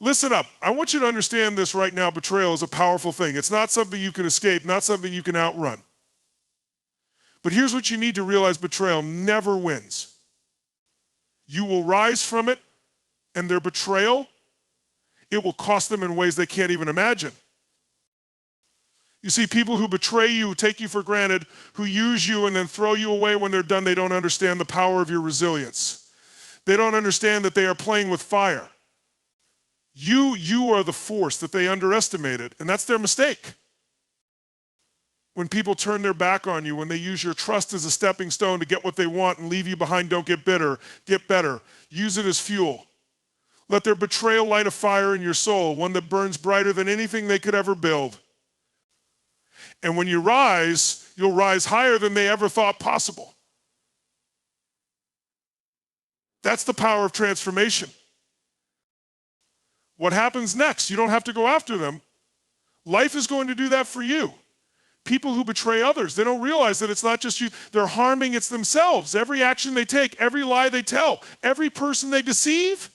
Listen up. I want you to understand this right now. Betrayal is a powerful thing. It's not something you can escape, not something you can outrun. But here's what you need to realize: betrayal never wins. You will rise from it, and their betrayal, it will cost them in ways they can't even imagine. You see, people who betray you, who take you for granted, who use you and then throw you away when they're done, they don't understand the power of your resilience. They don't understand that they are playing with fire. You are the force that they underestimated, and that's their mistake. When people turn their back on you, when they use your trust as a stepping stone to get what they want and leave you behind, don't get bitter, get better. Use it as fuel. Let their betrayal light a fire in your soul, one that burns brighter than anything they could ever build. And when you rise, you'll rise higher than they ever thought possible. That's the power of transformation. What happens next? You don't have to go after them. Life is going to do that for you. People who betray others, they don't realize that it's not just you. They're harming, it's themselves. Every action they take, every lie they tell, every person they deceive,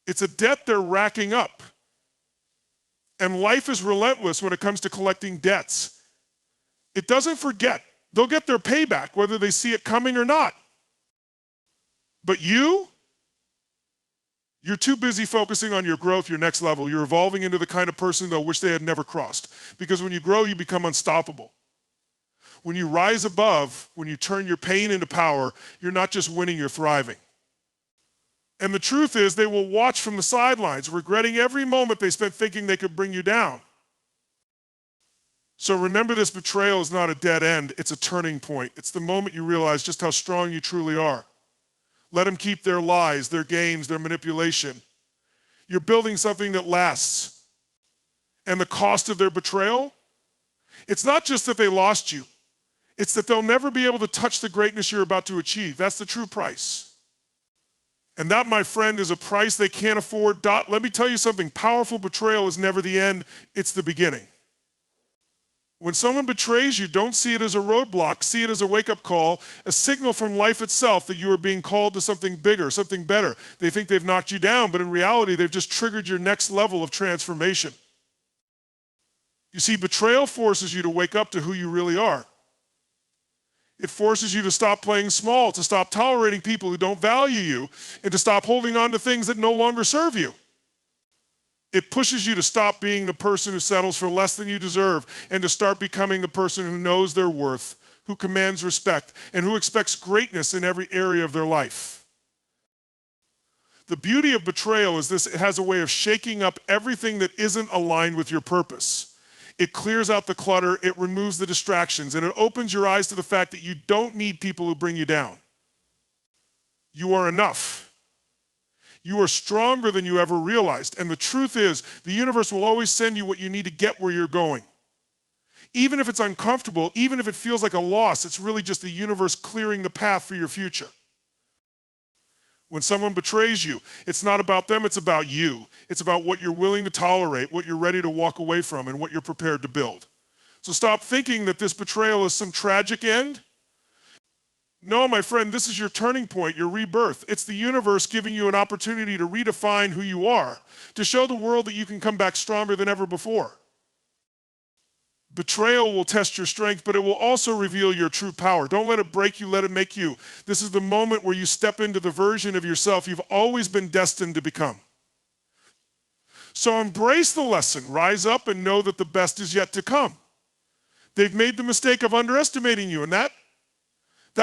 it's a debt they're racking up. And life is relentless when it comes to collecting debts. It doesn't forget. They'll get their payback, whether they see it coming or not. But you're too busy focusing on your growth, your next level. You're evolving into the kind of person they'll wish they had never crossed. Because when you grow, you become unstoppable. When you rise above, when you turn your pain into power, you're not just winning, you're thriving. And the truth is, they will watch from the sidelines, regretting every moment they spent thinking they could bring you down. So remember, this betrayal is not a dead end, it's a turning point. It's the moment you realize just how strong you truly are. Let them keep their lies, their games, their manipulation. You're building something that lasts. And the cost of their betrayal? It's not just that they lost you. It's that they'll never be able to touch the greatness you're about to achieve. That's the true price. And that, my friend, is a price they can't afford. Let me tell you something. Powerful betrayal is never the end. It's the beginning. When someone betrays you, don't see it as a roadblock. See it as a wake-up call, a signal from life itself that you are being called to something bigger, something better. They think they've knocked you down, but in reality, they've just triggered your next level of transformation. You see, betrayal forces you to wake up to who you really are. It forces you to stop playing small, to stop tolerating people who don't value you, and to stop holding on to things that no longer serve you. It pushes you to stop being the person who settles for less than you deserve and to start becoming the person who knows their worth, who commands respect, and who expects greatness in every area of their life. The beauty of betrayal is this: it has a way of shaking up everything that isn't aligned with your purpose. It clears out the clutter, it removes the distractions, and it opens your eyes to the fact that you don't need people who bring you down. You are enough. You are stronger than you ever realized. And the truth is, the universe will always send you what you need to get where you're going. Even if it's uncomfortable, even if it feels like a loss, it's really just the universe clearing the path for your future. When someone betrays you, it's not about them, it's about you. It's about what you're willing to tolerate, what you're ready to walk away from, and what you're prepared to build. So stop thinking that this betrayal is some tragic end. No, my friend, this is your turning point, your rebirth. It's the universe giving you an opportunity to redefine who you are, to show the world that you can come back stronger than ever before. Betrayal will test your strength, but it will also reveal your true power. Don't let it break you, let it make you. This is the moment where you step into the version of yourself you've always been destined to become. So embrace the lesson, rise up, and know that the best is yet to come. They've made the mistake of underestimating you, and that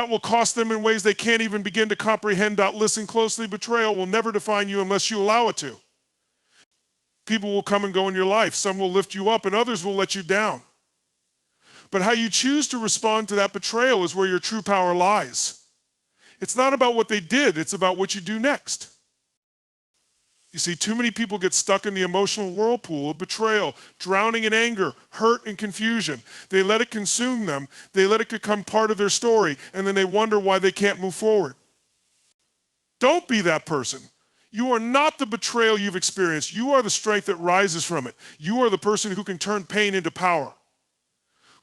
will cost them in ways they can't even begin to comprehend. Listen closely, betrayal will never define you unless you allow it to. People will come and go in your life. Some will lift you up and others will let you down. But how you choose to respond to that betrayal is where your true power lies. It's not about what they did, it's about what you do next. You see, too many people get stuck in the emotional whirlpool of betrayal, drowning in anger, hurt, and confusion. They let it consume them. They let it become part of their story, and then they wonder why they can't move forward. Don't be that person. You are not the betrayal you've experienced. You are the strength that rises from it. You are the person who can turn pain into power,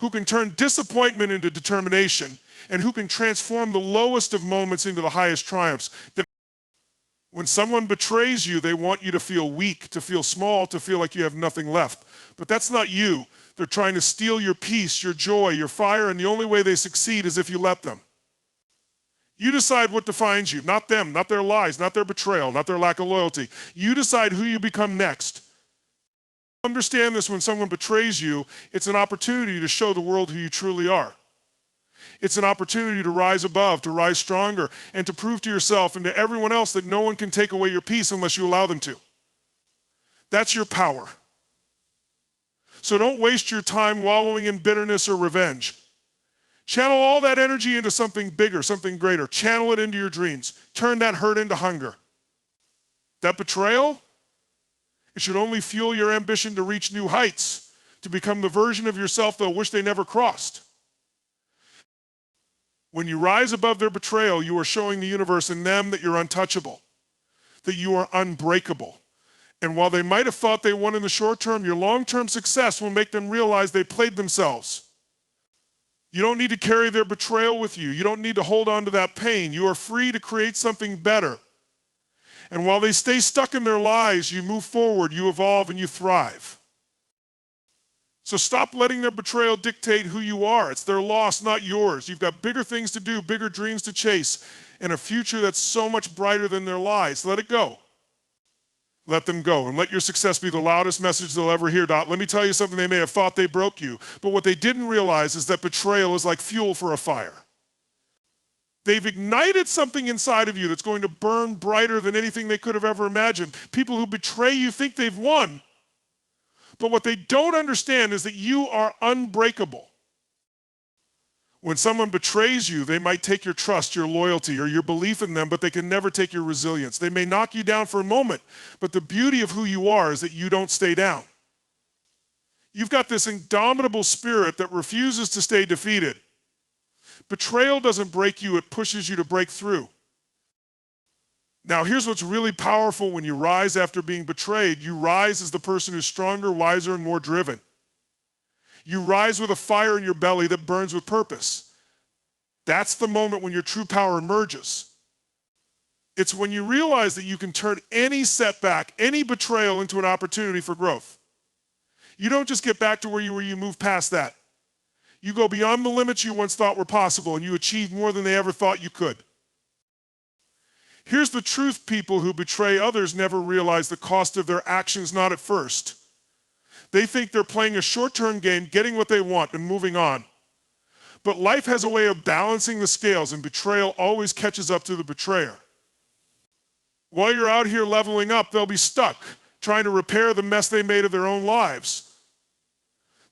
who can turn disappointment into determination, and who can transform the lowest of moments into the highest triumphs. When someone betrays you, they want you to feel weak, to feel small, to feel like you have nothing left. But that's not you. They're trying to steal your peace, your joy, your fire, and the only way they succeed is if you let them. You decide what defines you, not them, not their lies, not their betrayal, not their lack of loyalty. You decide who you become next. Understand this: when someone betrays you, it's an opportunity to show the world who you truly are. It's an opportunity to rise above, to rise stronger, and to prove to yourself and to everyone else that no one can take away your peace unless you allow them to. That's your power. So don't waste your time wallowing in bitterness or revenge. Channel all that energy into something bigger, something greater. Channel it into your dreams. Turn that hurt into hunger. That betrayal, it should only fuel your ambition to reach new heights, to become the version of yourself they'll wish they never crossed. When you rise above their betrayal, you are showing the universe and them that you're untouchable, that you are unbreakable. And while they might have thought they won in the short term, your long-term success will make them realize they played themselves. You don't need to carry their betrayal with you. You don't need to hold on to that pain. You are free to create something better. And while they stay stuck in their lies, you move forward, you evolve, and you thrive. So stop letting their betrayal dictate who you are. It's their loss, not yours. You've got bigger things to do, bigger dreams to chase, and a future that's so much brighter than their lies. Let it go. Let them go, and let your success be the loudest message they'll ever hear. Let me tell you something: they may have thought they broke you, but what they didn't realize is that betrayal is like fuel for a fire. They've ignited something inside of you that's going to burn brighter than anything they could have ever imagined. People who betray you think they've won, but what they don't understand is that you are unbreakable. When someone betrays you, they might take your trust, your loyalty, or your belief in them, but they can never take your resilience. They may knock you down for a moment, but the beauty of who you are is that you don't stay down. You've got this indomitable spirit that refuses to stay defeated. Betrayal doesn't break you, it pushes you to break through. Now, here's what's really powerful: when you rise after being betrayed, you rise as the person who's stronger, wiser, and more driven. You rise with a fire in your belly that burns with purpose. That's the moment when your true power emerges. It's when you realize that you can turn any setback, any betrayal into an opportunity for growth. You don't just get back to where you were, you move past that. You go beyond the limits you once thought were possible, and you achieve more than they ever thought you could. Here's the truth: people who betray others never realize the cost of their actions, not at first. They think they're playing a short-term game, getting what they want and moving on. But life has a way of balancing the scales, and betrayal always catches up to the betrayer. While you're out here leveling up, they'll be stuck, trying to repair the mess they made of their own lives.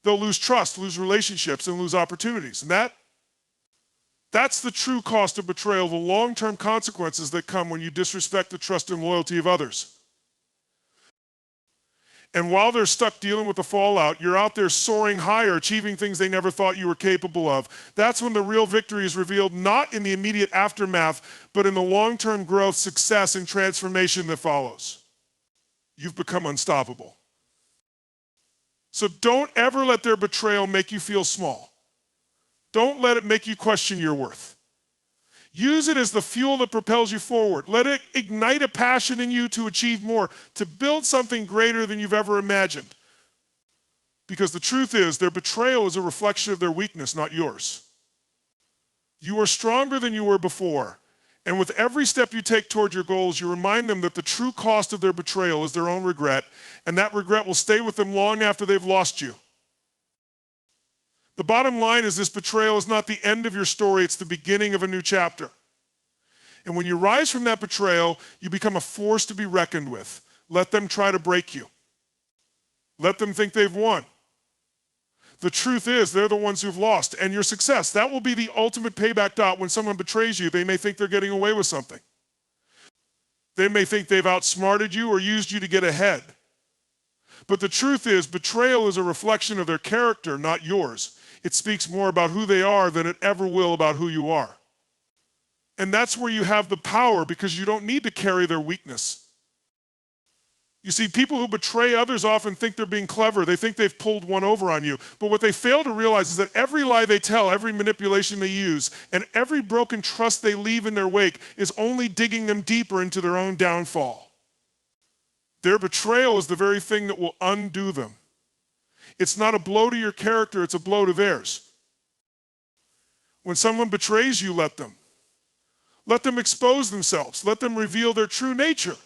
They'll lose trust, lose relationships, and lose opportunities. And that's the true cost of betrayal, the long-term consequences that come when you disrespect the trust and loyalty of others. And while they're stuck dealing with the fallout, you're out there soaring higher, achieving things they never thought you were capable of. That's when the real victory is revealed, not in the immediate aftermath, but in the long-term growth, success, and transformation that follows. You've become unstoppable. So don't ever let their betrayal make you feel small. Don't let it make you question your worth. Use it as the fuel that propels you forward. Let it ignite a passion in you to achieve more, to build something greater than you've ever imagined. Because the truth is, their betrayal is a reflection of their weakness, not yours. You are stronger than you were before. And with every step you take toward your goals, you remind them that the true cost of their betrayal is their own regret, and that regret will stay with them long after they've lost you. The bottom line is, this betrayal is not the end of your story, it's the beginning of a new chapter. And when you rise from that betrayal, you become a force to be reckoned with. Let them try to break you. Let them think they've won. The truth is, they're the ones who've lost. And your success, that will be the ultimate payback. When someone betrays you, they may think they're getting away with something. They may think they've outsmarted you or used you to get ahead. But the truth is, betrayal is a reflection of their character, not yours. It speaks more about who they are than it ever will about who you are. And that's where you have the power, because you don't need to carry their weakness. You see, people who betray others often think they're being clever. They think they've pulled one over on you. But what they fail to realize is that every lie they tell, every manipulation they use, and every broken trust they leave in their wake is only digging them deeper into their own downfall. Their betrayal is the very thing that will undo them. It's not a blow to your character, it's a blow to theirs. When someone betrays you, let them. Let them expose themselves. Let them reveal their true nature.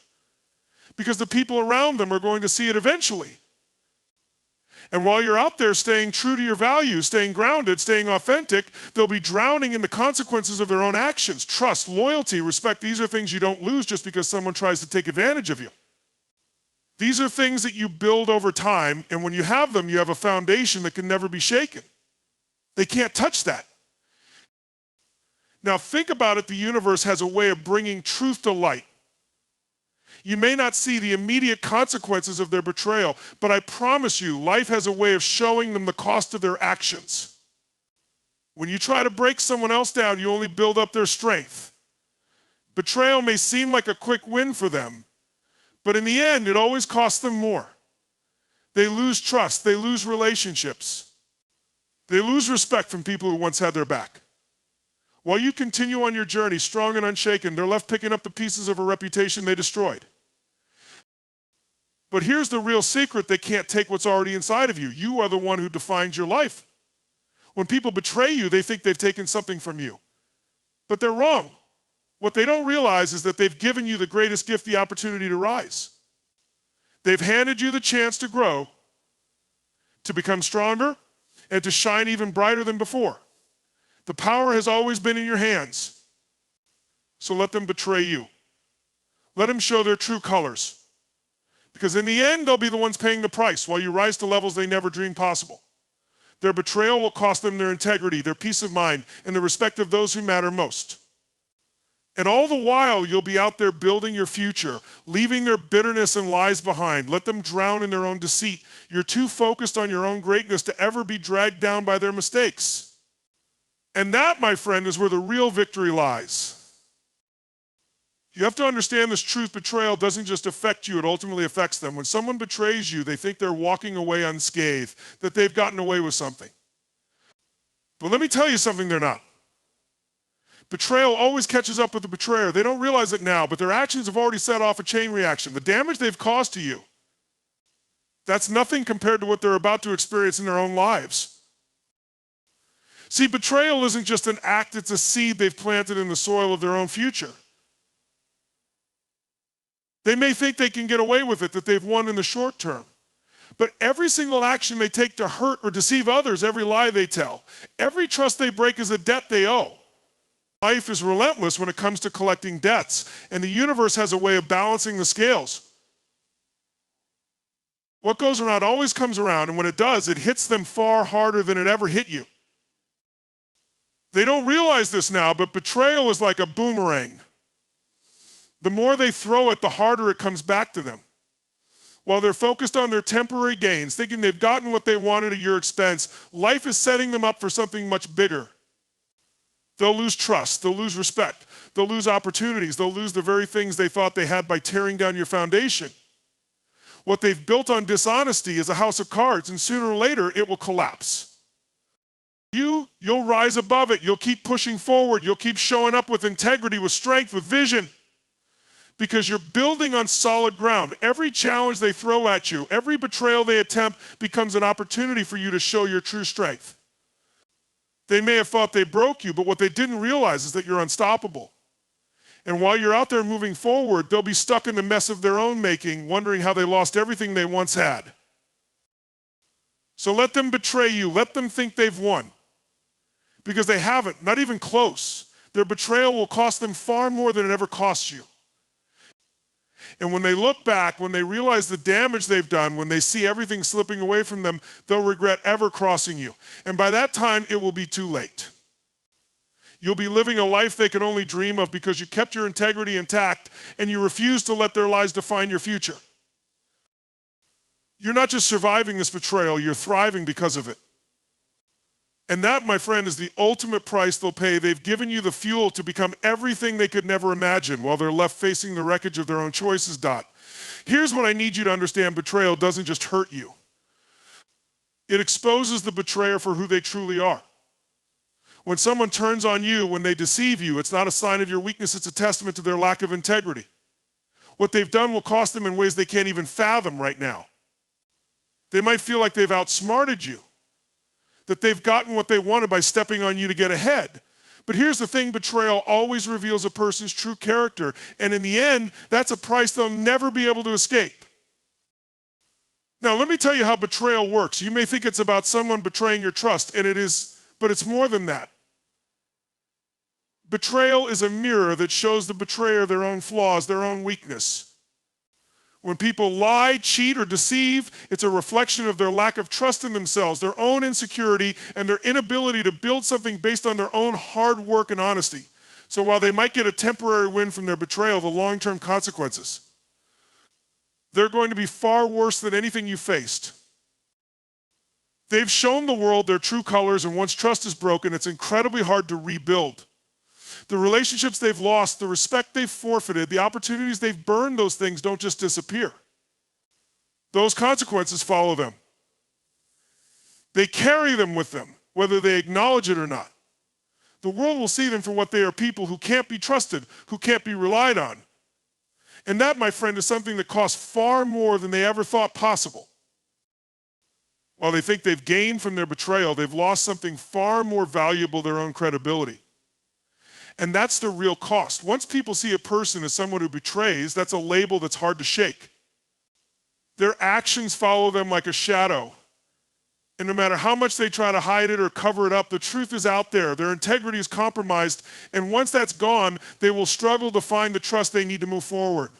Because the people around them are going to see it eventually. And while you're out there staying true to your values, staying grounded, staying authentic, they'll be drowning in the consequences of their own actions. Trust, loyalty, respect, these are things you don't lose just because someone tries to take advantage of you. These are things that you build over time, and when you have them, you have a foundation that can never be shaken. They can't touch that. Now think about it, the universe has a way of bringing truth to light. You may not see the immediate consequences of their betrayal, but I promise you, life has a way of showing them the cost of their actions. When you try to break someone else down, you only build up their strength. Betrayal may seem like a quick win for them, but in the end, it always costs them more. They lose trust, they lose relationships. They lose respect from people who once had their back. While you continue on your journey strong and unshaken, they're left picking up the pieces of a reputation they destroyed. But here's the real secret: they can't take what's already inside of you. You are the one who defines your life. When people betray you, they think they've taken something from you. But they're wrong. What they don't realize is that they've given you the greatest gift, the opportunity to rise. They've handed you the chance to grow, to become stronger, and to shine even brighter than before. The power has always been in your hands. So let them betray you. Let them show their true colors. Because in the end, they'll be the ones paying the price while you rise to levels they never dreamed possible. Their betrayal will cost them their integrity, their peace of mind, and the respect of those who matter most. And all the while, you'll be out there building your future, leaving their bitterness and lies behind. Let them drown in their own deceit. You're too focused on your own greatness to ever be dragged down by their mistakes. And that, my friend, is where the real victory lies. You have to understand this truth: betrayal doesn't just affect you, it ultimately affects them. When someone betrays you, they think they're walking away unscathed, that they've gotten away with something. But let me tell you something they're not. Betrayal always catches up with the betrayer. They don't realize it now, but their actions have already set off a chain reaction. The damage they've caused to you, that's nothing compared to what they're about to experience in their own lives. See, betrayal isn't just an act, it's a seed they've planted in the soil of their own future. They may think they can get away with it, that they've won in the short term. But every single action they take to hurt or deceive others, every lie they tell, every trust they break is a debt they owe. Life is relentless when it comes to collecting debts, and the universe has a way of balancing the scales. What goes around always comes around, and when it does, it hits them far harder than it ever hit you. They don't realize this now, but betrayal is like a boomerang. The more they throw it, the harder it comes back to them. While they're focused on their temporary gains, thinking they've gotten what they wanted at your expense, life is setting them up for something much bigger. They'll lose trust, they'll lose respect, they'll lose opportunities, they'll lose the very things they thought they had by tearing down your foundation. What they've built on dishonesty is a house of cards, and sooner or later it will collapse. You'll rise above it, you'll keep pushing forward, you'll keep showing up with integrity, with strength, with vision. Because you're building on solid ground. Every challenge they throw at you, every betrayal they attempt becomes an opportunity for you to show your true strength. They may have thought they broke you, but what they didn't realize is that you're unstoppable. And while you're out there moving forward, they'll be stuck in the mess of their own making, wondering how they lost everything they once had. So let them betray you. Let them think they've won. Because they haven't, not even close. Their betrayal will cost them far more than it ever cost you. And when they look back, when they realize the damage they've done, when they see everything slipping away from them, they'll regret ever crossing you. And by that time, it will be too late. You'll be living a life they can only dream of because you kept your integrity intact and you refused to let their lies define your future. You're not just surviving this betrayal, you're thriving because of it. And that, my friend, is the ultimate price they'll pay. They've given you the fuel to become everything they could never imagine while they're left facing the wreckage of their own choices, Dot. Here's what I need you to understand. Betrayal doesn't just hurt you. It exposes the betrayer for who they truly are. When someone turns on you, when they deceive you, it's not a sign of your weakness, it's a testament to their lack of integrity. What they've done will cost them in ways they can't even fathom right now. They might feel like they've outsmarted you, that they've gotten what they wanted by stepping on you to get ahead. But here's the thing, betrayal always reveals a person's true character, and in the end, that's a price they'll never be able to escape. Now, let me tell you how betrayal works. You may think it's about someone betraying your trust, and it is, but it's more than that. Betrayal is a mirror that shows the betrayer their own flaws, their own weakness. When people lie, cheat, or deceive, it's a reflection of their lack of trust in themselves, their own insecurity, and their inability to build something based on their own hard work and honesty. So while they might get a temporary win from their betrayal, the long-term consequences, they're going to be far worse than anything you faced. They've shown the world their true colors, and once trust is broken, it's incredibly hard to rebuild. The relationships they've lost, the respect they've forfeited, the opportunities they've burned, those things don't just disappear. Those consequences follow them. They carry them with them, whether they acknowledge it or not. The world will see them for what they are, people who can't be trusted, who can't be relied on. And that, my friend, is something that costs far more than they ever thought possible. While they think they've gained from their betrayal, they've lost something far more valuable, their own credibility. And that's the real cost. Once people see a person as someone who betrays, that's a label that's hard to shake. Their actions follow them like a shadow. And no matter how much they try to hide it or cover it up, the truth is out there. Their integrity is compromised. And once that's gone, they will struggle to find the trust they need to move forward.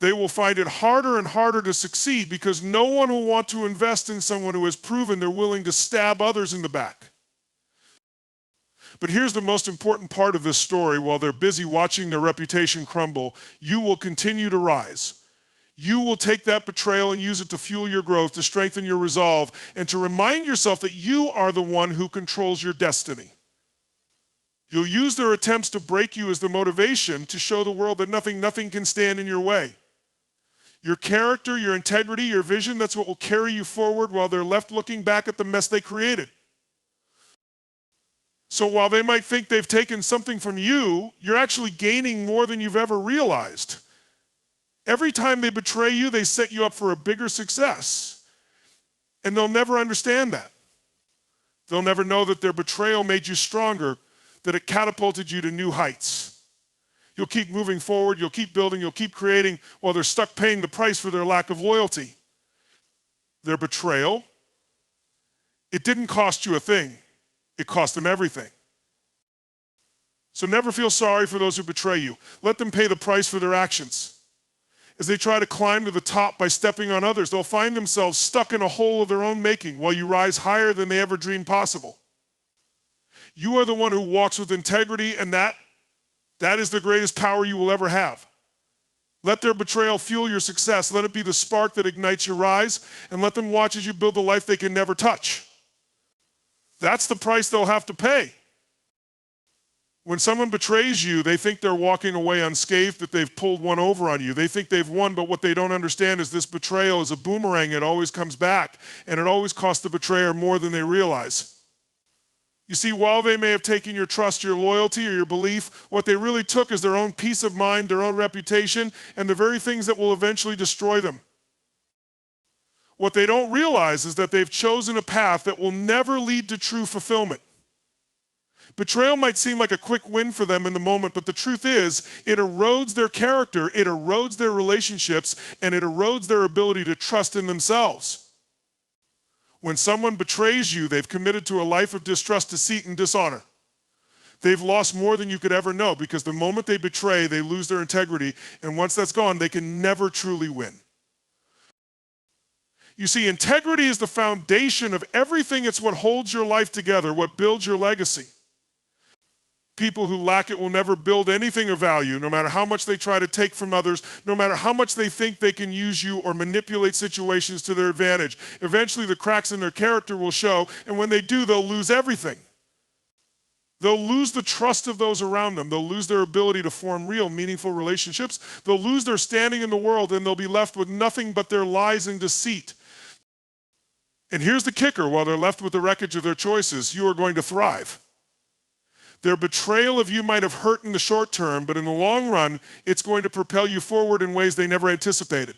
They will find it harder and harder to succeed because no one will want to invest in someone who has proven they're willing to stab others in the back. But here's the most important part of this story. While they're busy watching their reputation crumble, you will continue to rise. You will take that betrayal and use it to fuel your growth, to strengthen your resolve, and to remind yourself that you are the one who controls your destiny. You'll use their attempts to break you as the motivation to show the world that nothing can stand in your way. Your character, your integrity, your vision, that's what will carry you forward while they're left looking back at the mess they created. So while they might think they've taken something from you, you're actually gaining more than you've ever realized. Every time they betray you, they set you up for a bigger success. And they'll never understand that. They'll never know that their betrayal made you stronger, that it catapulted you to new heights. You'll keep moving forward, you'll keep building, you'll keep creating while they're stuck paying the price for their lack of loyalty. Their betrayal, it didn't cost you a thing. It cost them everything. So never feel sorry for those who betray you. Let them pay the price for their actions. As they try to climb to the top by stepping on others, they'll find themselves stuck in a hole of their own making while you rise higher than they ever dreamed possible. You are the one who walks with integrity, and that is the greatest power you will ever have. Let their betrayal fuel your success. Let it be the spark that ignites your rise, and let them watch as you build the life they can never touch. That's the price they'll have to pay. When someone betrays you, they think they're walking away unscathed, that they've pulled one over on you. They think they've won, but what they don't understand is this betrayal is a boomerang. It always comes back, and it always costs the betrayer more than they realize. You see, while they may have taken your trust, your loyalty, or your belief, what they really took is their own peace of mind, their own reputation, and the very things that will eventually destroy them. What they don't realize is that they've chosen a path that will never lead to true fulfillment. Betrayal might seem like a quick win for them in the moment, but the truth is, it erodes their character, it erodes their relationships, and it erodes their ability to trust in themselves. When someone betrays you, they've committed to a life of distrust, deceit, and dishonor. They've lost more than you could ever know, because the moment they betray, they lose their integrity, and once that's gone, they can never truly win. You see, integrity is the foundation of everything. It's what holds your life together, what builds your legacy. People who lack it will never build anything of value, no matter how much they try to take from others, no matter how much they think they can use you or manipulate situations to their advantage. Eventually, the cracks in their character will show, and when they do, they'll lose everything. They'll lose the trust of those around them. They'll lose their ability to form real, meaningful relationships. They'll lose their standing in the world, and they'll be left with nothing but their lies and deceit. And here's the kicker: while they're left with the wreckage of their choices, you are going to thrive. Their betrayal of you might have hurt in the short term, but in the long run, it's going to propel you forward in ways they never anticipated.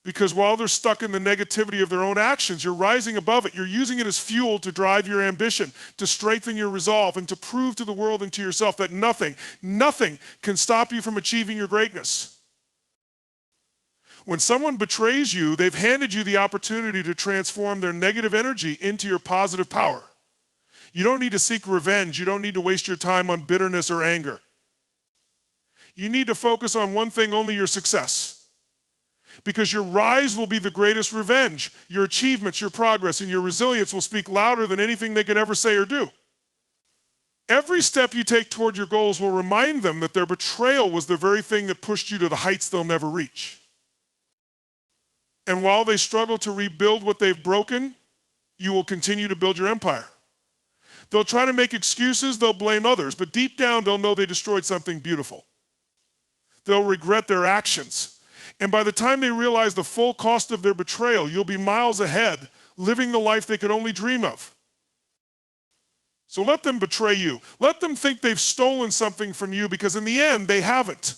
Because while they're stuck in the negativity of their own actions, you're rising above it. You're using it as fuel to drive your ambition, to strengthen your resolve, and to prove to the world and to yourself that nothing can stop you from achieving your greatness. When someone betrays you, they've handed you the opportunity to transform their negative energy into your positive power. You don't need to seek revenge. You don't need to waste your time on bitterness or anger. You need to focus on one thing only: your success. Because your rise will be the greatest revenge. Your achievements, your progress, and your resilience will speak louder than anything they could ever say or do. Every step you take toward your goals will remind them that their betrayal was the very thing that pushed you to the heights they'll never reach. And while they struggle to rebuild what they've broken, you will continue to build your empire. They'll try to make excuses, they'll blame others, but deep down they'll know they destroyed something beautiful. They'll regret their actions. And by the time they realize the full cost of their betrayal, you'll be miles ahead, living the life they could only dream of. So let them betray you. Let them think they've stolen something from you, because in the end, they haven't.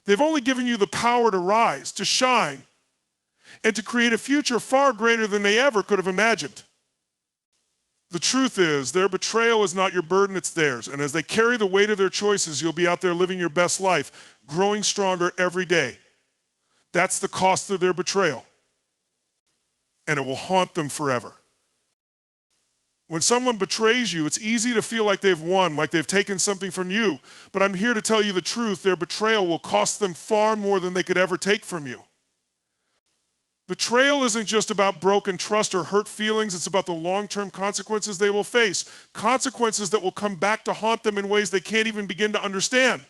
They've only given you the power to rise, to shine, and to create a future far greater than they ever could have imagined. The truth is, their betrayal is not your burden, it's theirs. And as they carry the weight of their choices, you'll be out there living your best life, growing stronger every day. That's the cost of their betrayal. And it will haunt them forever. When someone betrays you, it's easy to feel like they've won, like they've taken something from you. But I'm here to tell you the truth: their betrayal will cost them far more than they could ever take from you. Betrayal isn't just about broken trust or hurt feelings. It's about the long-term consequences they will face. Consequences that will come back to haunt them in ways they can't even begin to understand.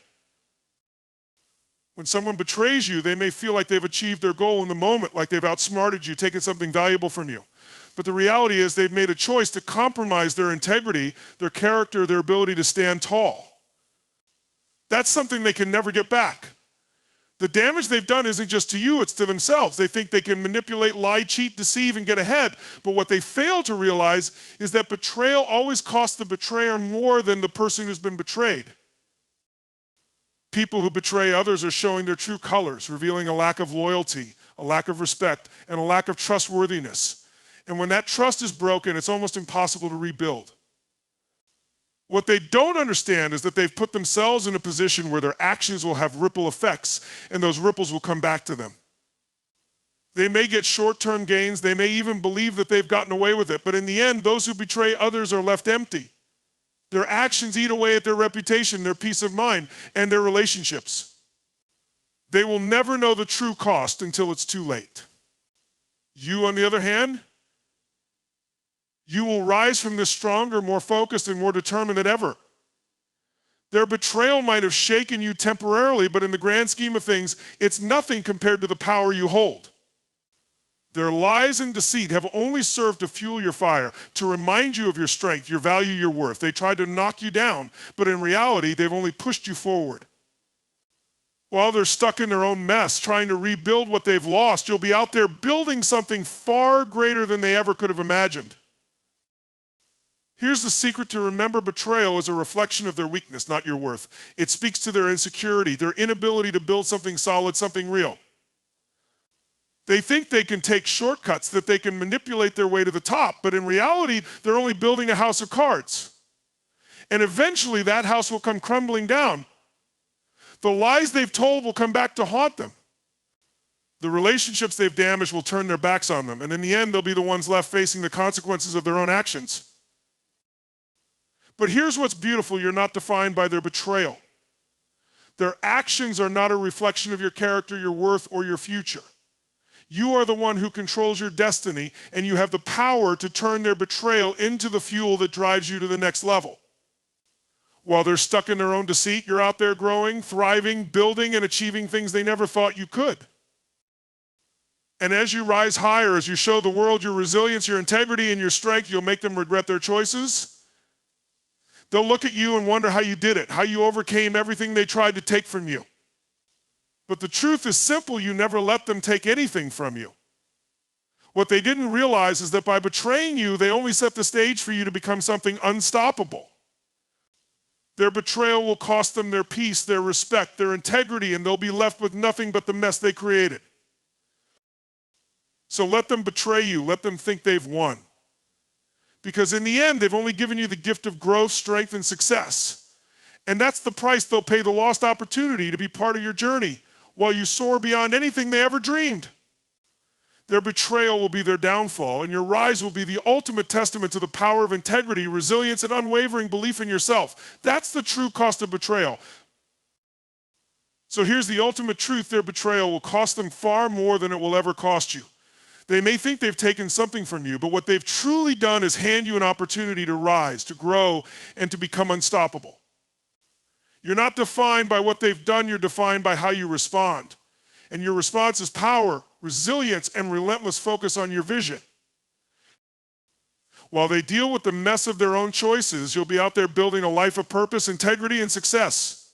When someone betrays you, they may feel like they've achieved their goal in the moment, like they've outsmarted you, taken something valuable from you. But the reality is they've made a choice to compromise their integrity, their character, their ability to stand tall. That's something they can never get back. The damage they've done isn't just to you, it's to themselves. They think they can manipulate, lie, cheat, deceive, and get ahead. But what they fail to realize is that betrayal always costs the betrayer more than the person who's been betrayed. People who betray others are showing their true colors, revealing a lack of loyalty, a lack of respect, and a lack of trustworthiness. And when that trust is broken, it's almost impossible to rebuild. What they don't understand is that they've put themselves in a position where their actions will have ripple effects, and those ripples will come back to them. They may get short-term gains, they may even believe that they've gotten away with it, but in the end, those who betray others are left empty. Their actions eat away at their reputation, their peace of mind, and their relationships. They will never know the true cost until it's too late. You, on the other hand, you will rise from this stronger, more focused, and more determined than ever. Their betrayal might have shaken you temporarily, but in the grand scheme of things, it's nothing compared to the power you hold. Their lies and deceit have only served to fuel your fire, to remind you of your strength, your value, your worth. They tried to knock you down, but in reality, they've only pushed you forward. While they're stuck in their own mess, trying to rebuild what they've lost, you'll be out there building something far greater than they ever could have imagined. Here's the secret to remember: betrayal is a reflection of their weakness, not your worth. It speaks to their insecurity, their inability to build something solid, something real. They think they can take shortcuts, that they can manipulate their way to the top, but in reality, they're only building a house of cards. And eventually that house will come crumbling down. The lies they've told will come back to haunt them. The relationships they've damaged will turn their backs on them, and in the end, they'll be the ones left facing the consequences of their own actions. But here's what's beautiful: you're not defined by their betrayal. Their actions are not a reflection of your character, your worth, or your future. You are the one who controls your destiny, and you have the power to turn their betrayal into the fuel that drives you to the next level. While they're stuck in their own deceit, you're out there growing, thriving, building, and achieving things they never thought you could. And as you rise higher, as you show the world your resilience, your integrity, and your strength, you'll make them regret their choices. They'll look at you and wonder how you did it, how you overcame everything they tried to take from you. But the truth is simple, you never let them take anything from you. What they didn't realize is that by betraying you, they only set the stage for you to become something unstoppable. Their betrayal will cost them their peace, their respect, their integrity, and they'll be left with nothing but the mess they created. So let them betray you. Let them think they've won. Because in the end, they've only given you the gift of growth, strength, and success. And that's the price they'll pay, the lost opportunity to be part of your journey while you soar beyond anything they ever dreamed. Their betrayal will be their downfall, and your rise will be the ultimate testament to the power of integrity, resilience, and unwavering belief in yourself. That's the true cost of betrayal. So here's the ultimate truth. Their betrayal will cost them far more than it will ever cost you. They may think they've taken something from you, but what they've truly done is hand you an opportunity to rise, to grow, and to become unstoppable. You're not defined by what they've done, you're defined by how you respond. And your response is power, resilience, and relentless focus on your vision. While they deal with the mess of their own choices, you'll be out there building a life of purpose, integrity, and success.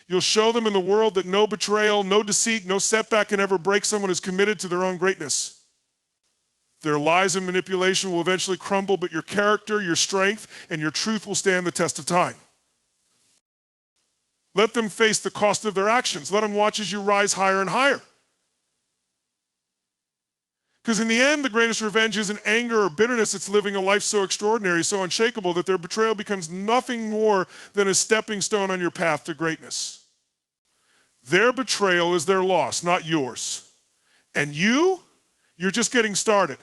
You'll show them in the world that no betrayal, no deceit, no setback can ever break someone who's committed to their own greatness. Their lies and manipulation will eventually crumble, but your character, your strength, and your truth will stand the test of time. Let them face the cost of their actions. Let them watch as you rise higher and higher. Because in the end, the greatest revenge isn't anger or bitterness. It's living a life so extraordinary, so unshakable, that their betrayal becomes nothing more than a stepping stone on your path to greatness. Their betrayal is their loss, not yours. And you're just getting started.